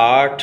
8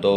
2,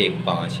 1 5।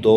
2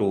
2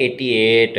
88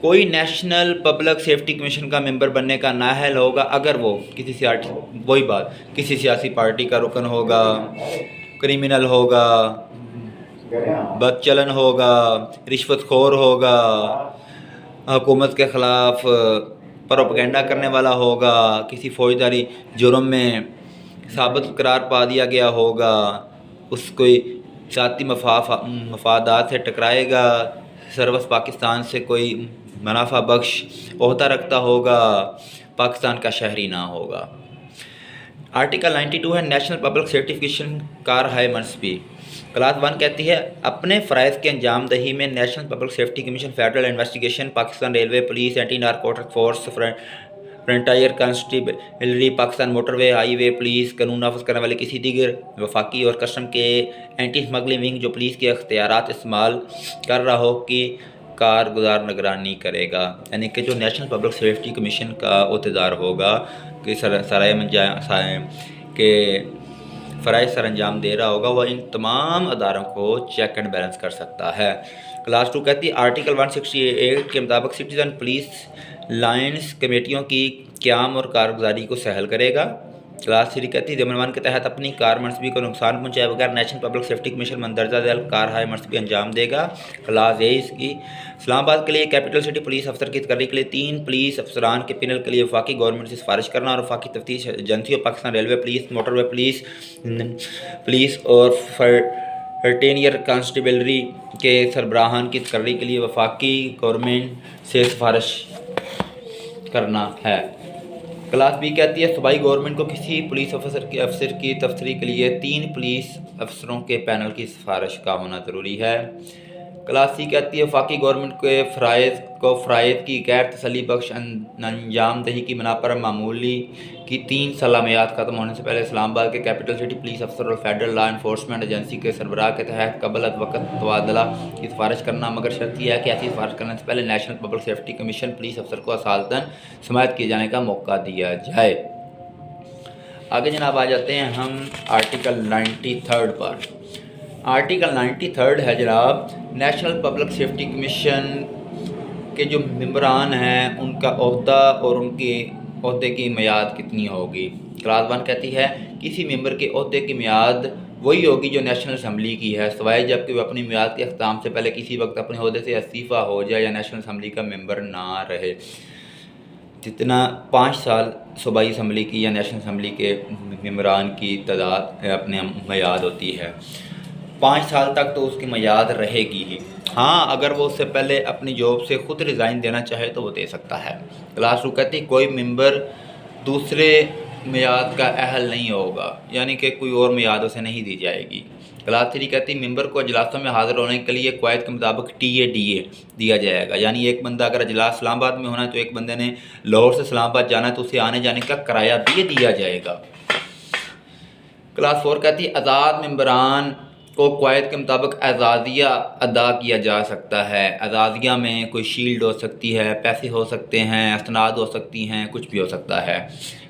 کوئی national public safety commission کا ممبر بننے کا نااہل ہوگا اگر وہ کسی سیاسی پارٹی کا رکن ہوگا، کریمنل ہوگا، بد چلن ہوگا، رشوت خور ہوگا، حکومت کے خلاف پروپیگنڈا کرنے والا ہوگا، کسی فوجداری جرم میں ثابت قرار پا دیا گیا ہوگا، اس کوئی ذاتی مفادات سے ٹکرائے گا، سروس پاکستان سے کوئی منافع بخش عہدہ رکھتا ہوگا، پاکستان کا شہری نہ ہوگا۔ آرٹیکل 92 ہے نیشنل پبلک سرٹیفکیشن کارہائے منصبی۔ کلاس 1 کہتی ہے اپنے فرائض کی انجام دہی میں national public safety commission, federal investigation, Pakistan railway police, anti narcotic force, frontier constabulary, Pakistan motorway highway police, قانون نافذ کرنے والے کسی دیگر وفاقی اور کسٹم کے اینٹی اسمگلنگ ونگ جو پولیس کے اختیارات استعمال کر رہا ہو کی کارگزار نگرانی کرے گا۔ یعنی کہ جو نیشنل پبلک سیفٹی کمیشن کا عہدیدار ہوگا کہ فرائض سر انجام دے رہا ہوگا، وہ ان تمام اداروں کو چیک اینڈ بیلنس کر سکتا ہے۔ کلاس 2 کہتی ہے آرٹیکل 168 کے مطابق سٹیزن پولیس لائنز کمیٹیوں کی قیام اور کارگزاری کو سہل کرے گا۔ کلاس 3 کہتی ہے ضمن 1 کے تحت اپنی کار منصبی کو نقصان پہنچائے بغیر نیشنل پبلک سیفٹی کمیشن مندرجہ ذیل کارہائے منصبی انجام دے گا۔ کلاس اے اس کی اسلام آباد کے لیے کیپٹل سٹی پولیس افسر کی تقرری کے لیے 3 پولیس افسران کے پینل کے لیے وفاقی گورنمنٹ سے سفارش کرنا اور وفاقی تفتیش ایجنسیوں پاکستان ریلوے پولیس، موٹر وے پولیس اور فرنٹائر کانسٹیبلری کے سربراہان کی تقرری کے لیے وفاقی گورنمنٹ سے سفارش کرنا ہے۔ کلاس بی کہتی ہے صوبائی گورنمنٹ کو کسی پولیس افسر کی تفتیش کے لیے 3 پولیس افسروں کے پینل کی سفارش کا ہونا ضروری ہے۔ کلاس سی کہتی ہے وفاقی گورنمنٹ کے فرائض کی غیر تسلی بخش انجام دہی کی بنا پر معمولی کی 3 سالہ میعاد ختم ہونے سے پہلے اسلام آباد کے کیپٹل سٹی پولیس افسر اور فیڈرل لا انفورسمنٹ ایجنسی کے سربراہ کے تحت قبل از وقت تبادلہ کی سفارش کرنا، مگر شرط یہ ہے کہ ایسی سفارش کرنے سے پہلے national public safety commission police افسر کو اصالتاً سماعت کیے جانے کا موقع دیا جائے۔ آگے جناب آ جاتے ہیں ہم آرٹیکل 93 پر۔ آرٹیکل 93 ہے جناب نیشنل پبلک سیفٹی کمیشن کے جو ممبران ہیں ان کا عہدہ اور ان کے عہدے کی میعاد کتنی ہوگی۔ کلاس 1 کہتی ہے کسی ممبر کے عہدے کی میعاد وہی ہوگی جو نیشنل اسمبلی کی ہے، سوائے جب کہ وہ اپنی میعاد کے اختتام سے پہلے کسی وقت اپنے عہدے سے استعفیٰ ہو جائے یا نیشنل اسمبلی کا ممبر نہ رہے۔ جتنا 5 سال صوبائی اسمبلی کی یا نیشنل اسمبلی کے ممبران کی تعداد اپنے میعاد ہوتی ہے، 5 سال تک تو اس کی میعاد رہے گی ہی۔ ہاں اگر وہ اس سے پہلے اپنی جاب سے خود ریزائن دینا چاہے تو وہ دے سکتا ہے۔ کلاس 2 کہتی ہے کوئی ممبر دوسرے میعاد کا اہل نہیں ہوگا، یعنی کہ کوئی اور میعاد اسے نہیں دی جائے گی۔ کلاس 3 کہتی ہے ممبر کو اجلاسوں میں حاضر ہونے کے لیے قواعد کے مطابق ٹی اے دیا جائے گا، یعنی ایک بندہ اگر اجلاس اسلام آباد میں ہونا ہے تو ایک بندے نے لاہور سے اسلام آباد جانا ہے تو اسے آنے جانے کا کرایہ بھی دیا جائے گا۔ کلاس 4 کہتی ہے آزاد ممبران کو قواعد کے مطابق اعزازیہ ادا کیا جا سکتا ہے۔ اعزازیہ میں کوئی شیلڈ ہو سکتی ہے، پیسے ہو سکتے ہیں، استناد ہو سکتی ہیں، کچھ بھی ہو سکتا ہے۔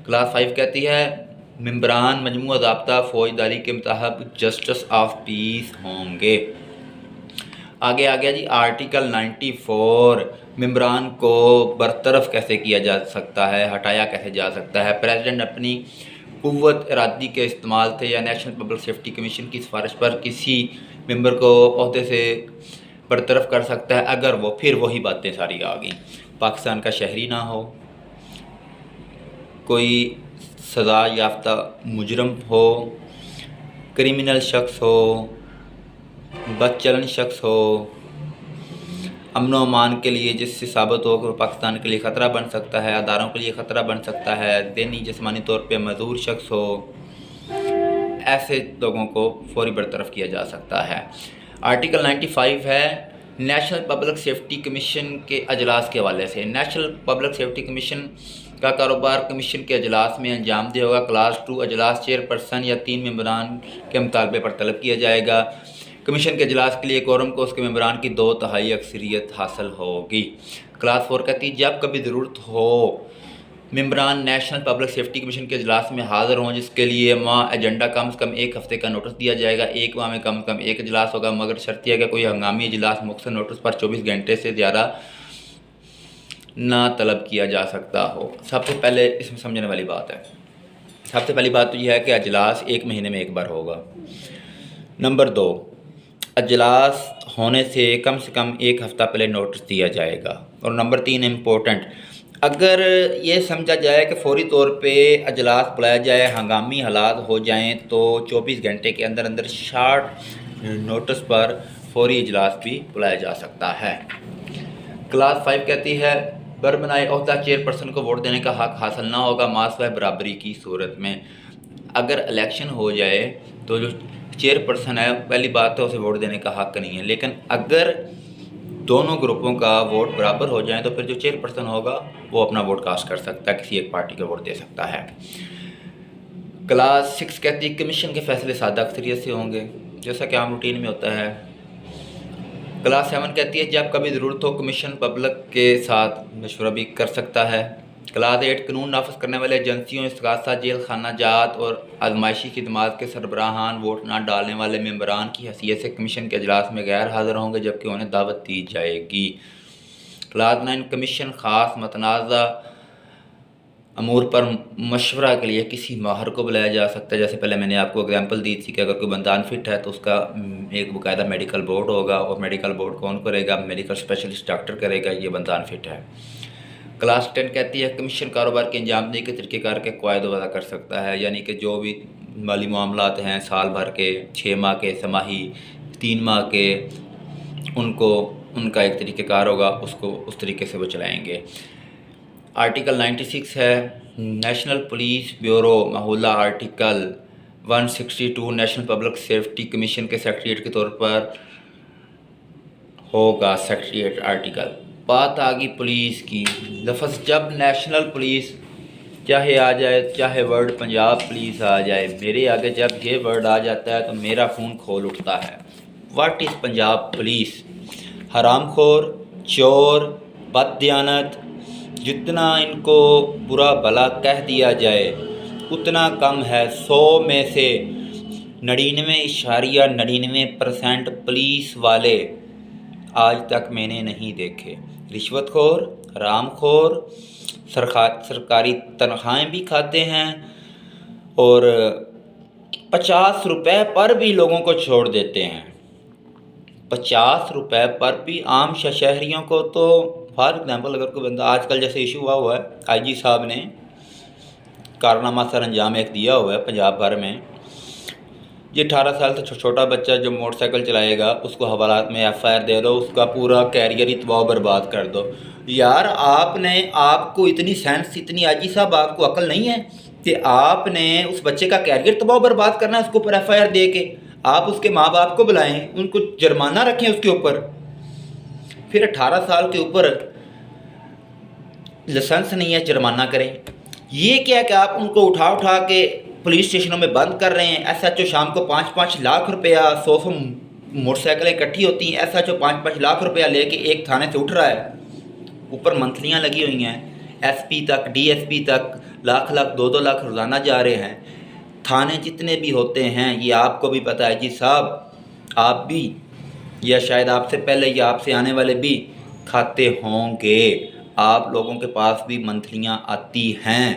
کلاس 5 کہتی ہے ممبران مجموعہ ضابطہ فوجداری کے مطابق جسٹس آف پیس ہوں گے۔ آگے آ گیا جی آرٹیکل 94، ممبران کو برطرف کیسے کیا جا سکتا ہے، ہٹایا کیسے جا سکتا ہے۔ پریزیڈنٹ اپنی قوت ارادی کے استعمال سے یا نیشنل پبلک سیفٹی کمیشن کی سفارش پر کسی ممبر کو عہدے سے برطرف کر سکتا ہے اگر وہ پھر وہی باتیں ساری آ گئیں، پاکستان کا شہری نہ ہو، کوئی سزا یافتہ مجرم ہو، کریمنل شخص ہو، بد چلن شخص ہو، امن و امان کے لیے جس سے ثابت ہو کہ پاکستان کے لیے خطرہ بن سکتا ہے، اداروں کے لیے خطرہ بن سکتا ہے، ذہنی جسمانی طور پہ معذور شخص ہو، ایسے لوگوں کو فوری برطرف کیا جا سکتا ہے۔ آرٹیکل 95 ہے نیشنل پبلک سیفٹی کمیشن کے اجلاس کے حوالے سے۔ نیشنل پبلک سیفٹی کمیشن کا کاروبار کمیشن کے اجلاس میں انجام دے ہوگا۔ کلاس 2 اجلاس چیئرپرسن یا 3 ممبران کے مطالبے پر طلب کیا جائے گا۔ کمیشن کے اجلاس کے لیے کورم کو اس کے ممبران کی 2/3 اکثریت حاصل ہوگی۔ کلاس 4 کہتی ہے جب کبھی ضرورت ہو ممبران نیشنل پبلک سیفٹی کمیشن کے اجلاس میں حاضر ہوں، جس کے لیے ماہ ایجنڈا کم سے کم 1 ہفتے کا نوٹس دیا جائے گا۔ 1 ماہ میں کم سے کم 1 اجلاس ہوگا، مگر شرط یہ ہے کہ کوئی ہنگامی اجلاس مختصر نوٹس پر 24 گھنٹے سے زیادہ نہ طلب کیا جا سکتا ہو۔ سب سے پہلے اس میں سمجھنے والی بات ہے، سب سے پہلی بات تو یہ ہے کہ اجلاس 1 مہینے میں 1 بار ہوگا۔ نمبر 2، اجلاس ہونے سے کم 1 ہفتہ پہلے نوٹس دیا جائے گا۔ اور نمبر 3 امپورٹنٹ، اگر یہ سمجھا جائے کہ فوری طور پہ اجلاس بلایا جائے، ہنگامی حالات ہو جائیں تو 24 گھنٹے کے اندر اندر شارٹ نوٹس پر فوری اجلاس بھی بلایا جا سکتا ہے۔ کلاس 5 کہتی ہے بربنائے عہدہ چیئرپرسن کو ووٹ دینے کا حق حاصل نہ ہوگا ماسوائے برابری کی صورت میں۔ اگر الیکشن ہو جائے تو جو چیئرپرسن ہے پہلی بات تو اسے ووٹ دینے کا حق نہیں ہے، لیکن اگر دونوں گروپوں کا ووٹ برابر ہو جائیں تو پھر جو چیئرپرسن ہوگا وہ اپنا ووٹ کاسٹ کر سکتا ہے، کسی ایک پارٹی کا ووٹ دے سکتا ہے۔ کلاس 6 کہتی ہے کمیشن کے فیصلے سادہ اکثریت سے ہوں گے، جیسا کہ عام روٹین میں ہوتا ہے۔ کلاس 7 کہتی ہے جب کبھی ضرورت ہو کمیشن پبلک کے ساتھ مشورہ بھی کر سکتا ہے۔ کلاس 8 قانون نافذ کرنے والے ایجنسیوں، استغاثہ، جیل خانہ جات اور آزمائشی خدمات کے سربراہان ووٹ نہ ڈالنے والے ممبران کی حیثیت سے کمیشن کے اجلاس میں غیر حاضر ہوں گے جبکہ انہیں دعوت دی جائے گی۔ کلاس 9 کمیشن خاص متنازع امور پر مشورہ کے لیے کسی ماہر کو بلایا جا سکتا ہے، جیسے پہلے میں نے آپ کو اگزامپل دی تھی کہ اگر کوئی بندہ انفٹ ہے تو اس کا ایک باقاعدہ میڈیکل بورڈ ہوگا، اور میڈیکل بورڈ کون کرے گا؟ میڈیکل اسپیشلسٹ ڈاکٹر کرے گا، یہ بندہ انفٹ ہے۔ کلاس 10 کہتی ہے کمیشن کاروبار کے انجام دہی کے طریقہ کار کے قواعد وضع کر سکتا ہے، یعنی کہ جو بھی مالی معاملات ہیں سال بھر کے، 6 ماہ کے، سماہی، 3 ماہ کے، ان کا ایک طریقہ کار ہوگا، اس کو اس طریقے سے وہ چلائیں گے۔ آرٹیکل 96 ہے نیشنل پولیس بیورو محولہ، article 162 national public safety commission کے سیکریٹریٹ کے طور پر ہوگا سیکریٹریٹ۔ آرٹیکل بات آ گئی پولیس کی، لفظ جب نیشنل پولیس چاہے آ جائے، چاہے ورڈ پنجاب پولیس آ جائے، میرے آگے جب یہ ورڈ آ جاتا ہے تو میرا خون کھول اٹھتا ہے۔ What is Punjab police? حرام خور، چور، بد دیانت، جتنا ان کو برا بھلا کہہ دیا جائے اتنا کم ہے۔ 100 میں سے 99.99% پولیس والے آج تک میں نے نہیں دیکھے رشوت خور، حرام خور، سرکاری تنخواہیں بھی کھاتے ہیں اور 50 روپے پر بھی لوگوں کو چھوڑ دیتے ہیں۔ 50 روپے پر بھی عام شہریوں کو تو، فار ایگزامپل اگر کوئی بندہ آج کل جیسے ایشو ہوا ہے، آئی جی صاحب نے کارنامہ سر انجام ایک دیا ہوا ہے پنجاب بھر میں، یہ 18 سال سے چھوٹا بچہ جو موٹر سائیکل چلائے گا اس کو حوالات میں ایف آئی آر دے دو، اس کا پورا کیریئر ہی تباہ برباد کر دو۔ یار آپ کو اتنی سینس، اتنی آئی جی صاحب آپ کو عقل نہیں ہے کہ آپ نے اس بچے کا کیریئر تباہ برباد کرنا ہے اس کے اوپر ایف آئی آر دے کے؟ آپ اس کے ماں باپ کو بلائیں، ان کو جرمانہ رکھیں اس کے اوپر، پھر 18 سال کے اوپر لائسنس نہیں ہے جرمانہ کریں۔ یہ کیا کہ آپ ان کو اٹھا کے پولیس اسٹیشنوں میں بند کر رہے ہیں۔ ایس ایچ او شام کو 5-5 لاکھ روپیہ، 100 موٹر سائیکلیں اکٹھی ہوتی ہیں، ایس ایچ او 5-5 لاکھ روپیہ لے کے ایک تھانے سے اٹھ رہا ہے، اوپر منتھلیاں لگی ہوئی ہیں، ایس پی تک، ڈی ایس پی تک لاکھ 2-2 لاکھ روزانہ جا رہے ہیں۔ تھانے جتنے بھی ہوتے ہیں یہ آپ کو بھی پتہ ہے جی صاحب، آپ بھی یا شاید آپ سے پہلے یا آپ سے آنے والے بھی کھاتے ہوں گے، آپ لوگوں کے پاس بھی منتھلیاں آتی ہیں۔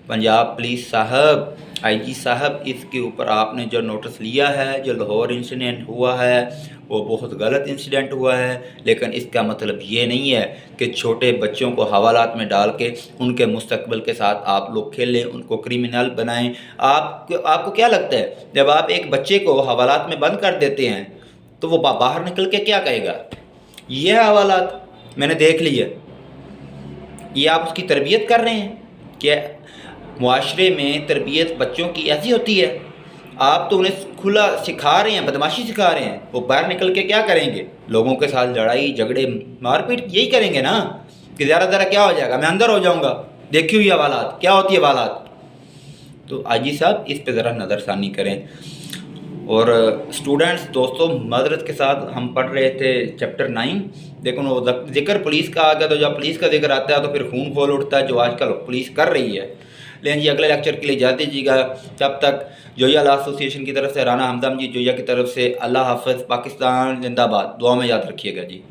پنجاب پولیس صاحب، آئی جی صاحب، اس کے اوپر آپ نے جو نوٹس لیا ہے، جو لاہور انسیڈنٹ ہوا ہے وہ بہت غلط انسیڈنٹ ہوا ہے، لیکن اس کا مطلب یہ نہیں ہے کہ چھوٹے بچوں کو حوالات میں ڈال کے ان کے مستقبل کے ساتھ آپ لوگ کھیلیں، ان کو کرمنل بنائیں۔ آپ کو کیا لگتا ہے جب آپ ایک بچے کو حوالات میں بند کر دیتے ہیں تو وہ باہر نکل کے کیا کہے گا؟ یہ حوالات میں نے دیکھ لی ہے، یہ آپ اس کی تربیت کر رہے ہیں کہ معاشرے میں تربیت بچوں کی ایسی ہوتی ہے؟ آپ تو انہیں کھلا سکھا رہے ہیں، بدماشی سکھا رہے ہیں، وہ باہر نکل کے کیا کریں گے؟ لوگوں کے ساتھ لڑائی جھگڑے مار پیٹ یہی کریں گے نا، کہ ذرا کیا ہو جائے گا، میں اندر ہو جاؤں گا، دیکھی ہوئی حوالات کیا ہوتی ہے حوالات۔ تو آئی جی صاحب اس پہ ذرا نظر ثانی کریں۔ اور اسٹوڈنٹس دوستوں، معذرت کے ساتھ ہم پڑھ رہے تھے چیپٹر 9، لیکن وہ ذکر پولیس کا آ گیا، تو جب پولیس کا ذکر آتا ہے تو پھر خون کھول اٹھتا ہے جو آج کل پولیس کر رہی ہے۔ لیکن جی اگلے لیکچر کے لیے اجازت دیجیے گا، جب تک جویا لا ایسوسی ایشن کی طرف سے، رانا حمزہ جی جویا کی طرف سے، اللہ حافظ، پاکستان زندہ باد، دعا میں یاد رکھیے گا جی۔